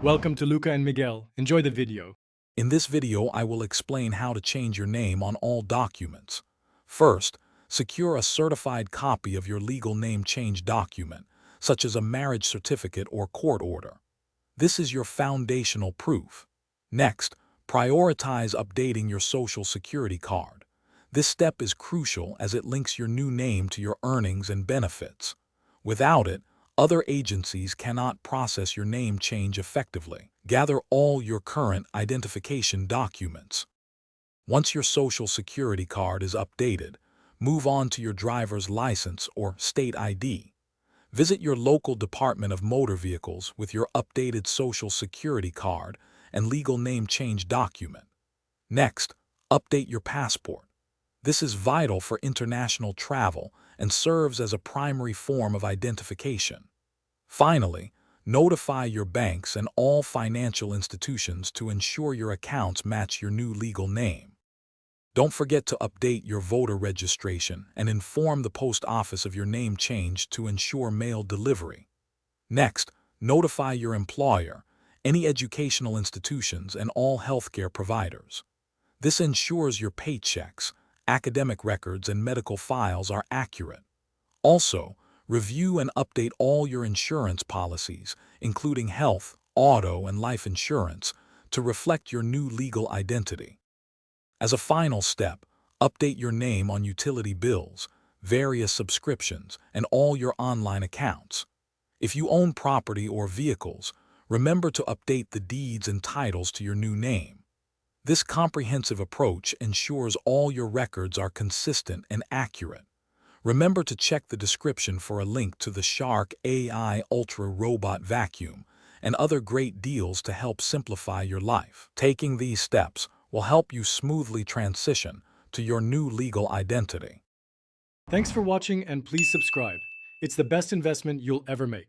Welcome to Luca and Miguel. Enjoy the video. In this video, I will explain how to change your name on all documents. First, secure a certified copy of your legal name change document, such as a marriage certificate or court order. This is your foundational proof. Next, prioritize updating your Social Security card. This step is crucial as it links your new name to your earnings and benefits. Without it, other agencies cannot process your name change effectively. Gather all your current identification documents. Once your Social Security card is updated, move on to your driver's license or state ID. Visit your local Department of Motor Vehicles with your updated Social Security card and legal name change document. Next, update your passport. This is vital for international travel and serves as a primary form of identification. Finally, notify your banks and all financial institutions to ensure your accounts match your new legal name. Don't forget to update your voter registration and inform the post office of your name change to ensure mail delivery. Next, notify your employer, any educational institutions, and all healthcare providers. This ensures your paychecks, academic records, and medical files are accurate. Also, review and update all your insurance policies, including health, auto, and life insurance, to reflect your new legal identity. As a final step, update your name on utility bills, various subscriptions, and all your online accounts. If you own property or vehicles, remember to update the deeds and titles to your new name. This comprehensive approach ensures all your records are consistent and accurate. Remember to check the description for a link to the Shark AI Ultra Robot Vacuum and other great deals to help simplify your life. Taking these steps will help you smoothly transition to your new legal identity. Thanks for watching and please subscribe. It's the best investment you'll ever make.